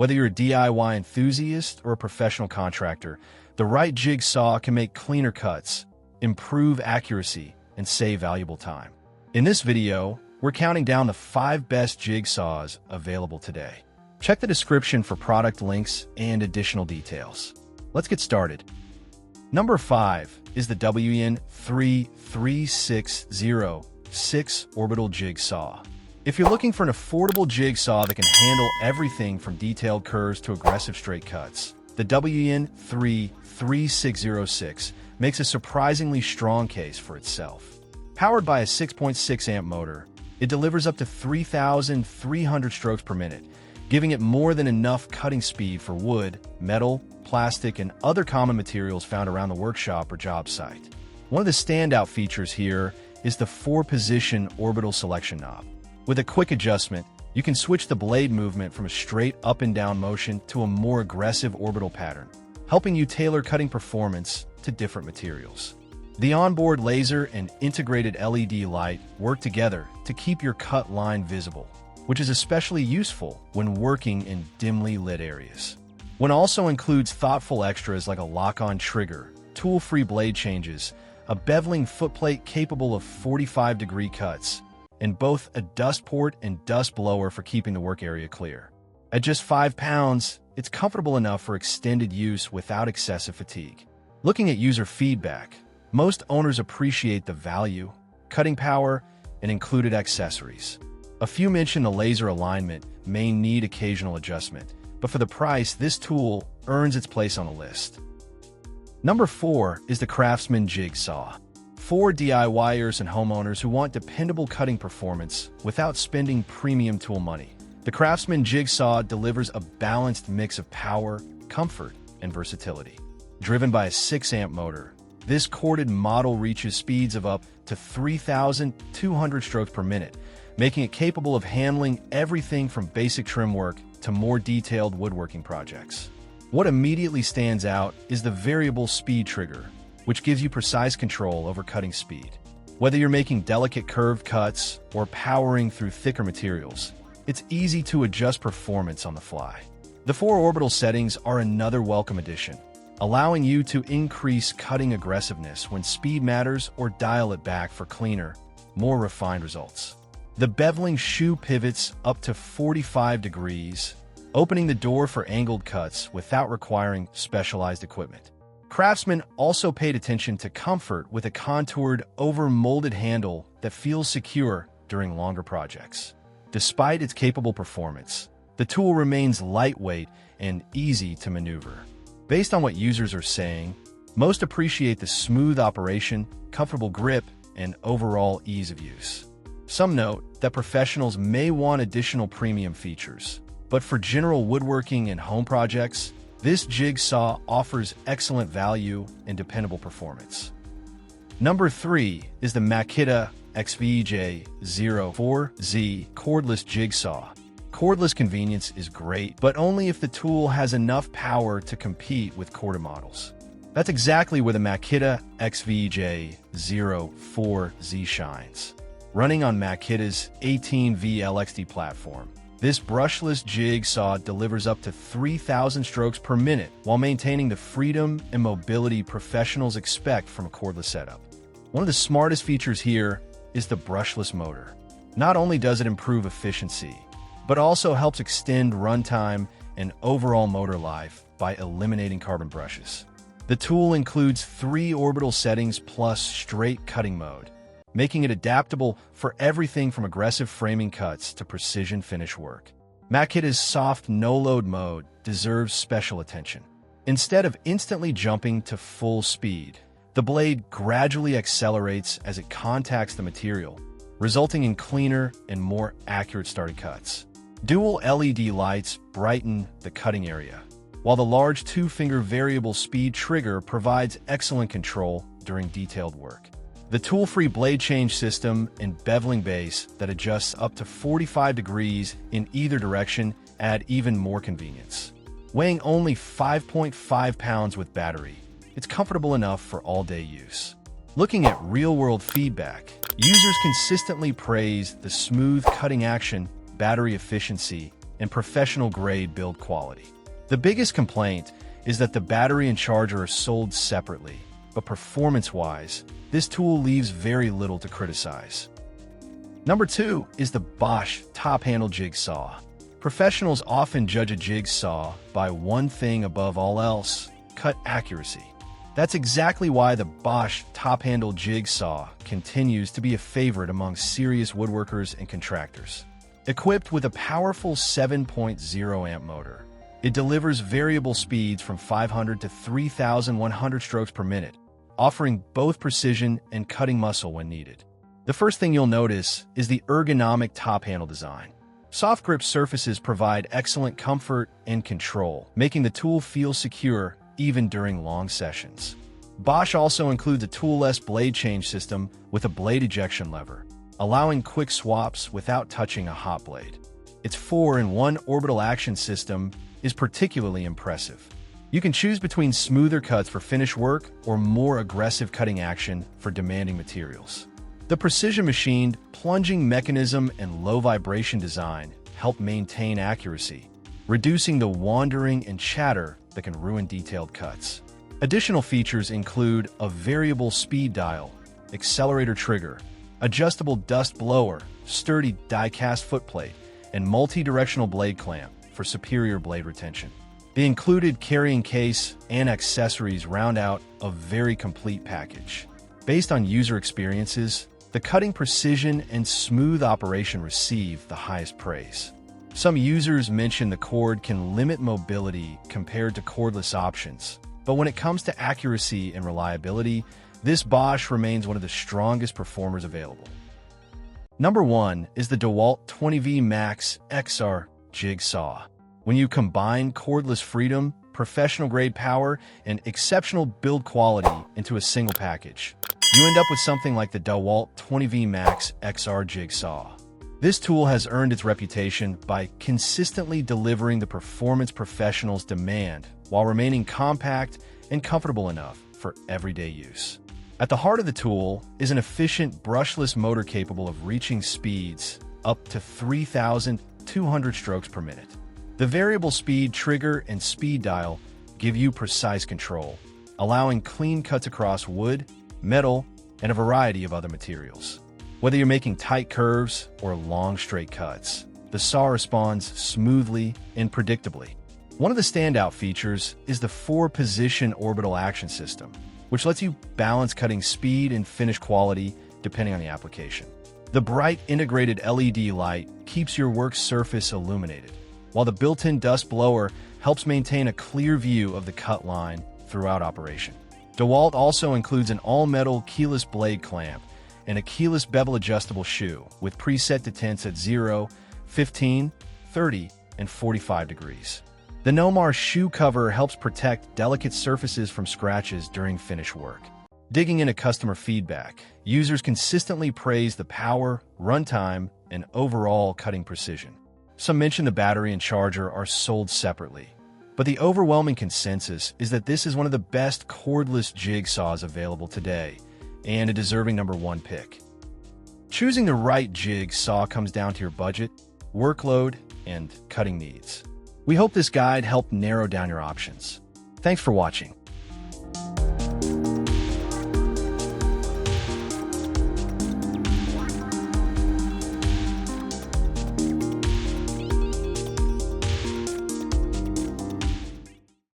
Whether you're a DIY enthusiast or a professional contractor, the right jig saw can make cleaner cuts, improve accuracy, and save valuable time. In this video, we're counting down the 5 best jig saws available today. Check the description for product links and additional details. Let's get started. Number 5 is the WN-3606 Orbital Jig Saw. If you're looking for an affordable jig saw that can handle everything from detailed curves to aggressive straight cuts, the WN-3606 makes a surprisingly strong case for itself. Powered by a 6.6 amp motor, it delivers up to 3,300 strokes per minute, giving it more than enough cutting speed for wood, metal, plastic, and other common materials found around the workshop or job site. One of the standout features here is the 4-position orbital selection knob. With a quick adjustment, you can switch the blade movement from a straight up and down motion to a more aggressive orbital pattern, helping you tailor cutting performance to different materials. The onboard laser and integrated LED light work together to keep your cut line visible, which is especially useful when working in dimly lit areas. One also includes thoughtful extras like a lock-on trigger, tool-free blade changes, a beveling footplate capable of 45-degree cuts, and both a dust port and dust blower for keeping the work area clear. At just 5 pounds, it's comfortable enough for extended use without excessive fatigue. Looking at user feedback, most owners appreciate the value, cutting power, and included accessories. A few mention the laser alignment may need occasional adjustment, but for the price, this tool earns its place on the list. Number 4 is the CRAFTSMAN Jig Saw. For DIYers and homeowners who want dependable cutting performance without spending premium tool money, the CRAFTSMAN Jig Saw delivers a balanced mix of power, comfort, and versatility. Driven by a 6-amp motor, this corded model reaches speeds of up to 3,200 strokes per minute, making it capable of handling everything from basic trim work to more detailed woodworking projects. What immediately stands out is the variable speed trigger, which gives you precise control over cutting speed. Whether you're making delicate curved cuts or powering through thicker materials, it's easy to adjust performance on the fly. The 4 orbital settings are another welcome addition, allowing you to increase cutting aggressiveness when speed matters or dial it back for cleaner, more refined results. The beveling shoe pivots up to 45 degrees, opening the door for angled cuts without requiring specialized equipment. CRAFTSMAN also paid attention to comfort with a contoured, over-molded handle that feels secure during longer projects. Despite its capable performance, the tool remains lightweight and easy to maneuver. Based on what users are saying, most appreciate the smooth operation, comfortable grip, and overall ease of use. Some note that professionals may want additional premium features, but for general woodworking and home projects, this jig saw offers excellent value and dependable performance. Number 3 is the Makita XVJ04Z Cordless Jig Saw. Cordless convenience is great, but only if the tool has enough power to compete with corded models. That's exactly where the Makita XVJ04Z shines. Running on Makita's 18V LXD platform, this brushless jig saw delivers up to 3,000 strokes per minute while maintaining the freedom and mobility professionals expect from a cordless setup. One of the smartest features here is the brushless motor. Not only does it improve efficiency, but also helps extend runtime and overall motor life by eliminating carbon brushes. The tool includes 3 orbital settings plus straight cutting mode, making it adaptable for everything from aggressive framing cuts to precision finish work. Makita's soft no-load mode deserves special attention. Instead of instantly jumping to full speed, the blade gradually accelerates as it contacts the material, resulting in cleaner and more accurate starting cuts. Dual LED lights brighten the cutting area, while the large 2-finger variable speed trigger provides excellent control during detailed work. The tool-free blade change system and beveling base that adjusts up to 45 degrees in either direction add even more convenience. Weighing only 5.5 pounds with battery, it's comfortable enough for all-day use. Looking at real-world feedback, users consistently praise the smooth cutting action, battery efficiency, and professional-grade build quality. The biggest complaint is that the battery and charger are sold separately, but performance-wise, this tool leaves very little to criticize. Number 2 is the BOSCH Top-Handle Jig Saw. Professionals often judge a jig saw by one thing above all else: cut accuracy. That's exactly why the BOSCH Top-Handle Jig Saw continues to be a favorite among serious woodworkers and contractors. Equipped with a powerful 7.0 amp motor, it delivers variable speeds from 500 to 3,100 strokes per minute, offering both precision and cutting muscle when needed. The first thing you'll notice is the ergonomic top handle design. Soft grip surfaces provide excellent comfort and control, making the tool feel secure even during long sessions. BOSCH also includes a toolless blade change system with a blade ejection lever, allowing quick swaps without touching a hot blade. Its 4-in-1 orbital action system is particularly impressive. You can choose between smoother cuts for finish work or more aggressive cutting action for demanding materials. The precision-machined plunging mechanism and low vibration design help maintain accuracy, reducing the wandering and chatter that can ruin detailed cuts. Additional features include a variable speed dial, accelerator trigger, adjustable dust blower, sturdy die-cast footplate, and multi-directional blade clamp for superior blade retention. The included carrying case and accessories round out a very complete package. Based on user experiences, the cutting precision and smooth operation receive the highest praise. Some users mention the cord can limit mobility compared to cordless options, but when it comes to accuracy and reliability, this BOSCH remains one of the strongest performers available. Number 1 is the DEWALT 20V MAX XR Jig Saw. When you combine cordless freedom, professional-grade power, and exceptional build quality into a single package, you end up with something like the DEWALT 20V MAX XR Jig Saw. This tool has earned its reputation by consistently delivering the performance professionals demand while remaining compact and comfortable enough for everyday use. At the heart of the tool is an efficient brushless motor capable of reaching speeds up to 3,200 strokes per minute. The variable speed trigger and speed dial give you precise control, allowing clean cuts across wood, metal, and a variety of other materials. Whether you're making tight curves or long straight cuts, the saw responds smoothly and predictably. One of the standout features is the 4-position orbital action system, which lets you balance cutting speed and finish quality depending on the application. The bright integrated LED light keeps your work surface illuminated, while the built-in dust blower helps maintain a clear view of the cut line throughout operation. DEWALT also includes an all-metal keyless blade clamp and a keyless bevel adjustable shoe with preset detents at 0, 15, 30, and 45 degrees. The Nomar shoe cover helps protect delicate surfaces from scratches during finish work. Digging into customer feedback, users consistently praise the power, runtime, and overall cutting precision. Some mention the battery and charger are sold separately, but the overwhelming consensus is that this is one of the best cordless jig saws available today, and a deserving number 1 pick. Choosing the right jig saw comes down to your budget, workload, and cutting needs. We hope this guide helped narrow down your options. Thanks for watching.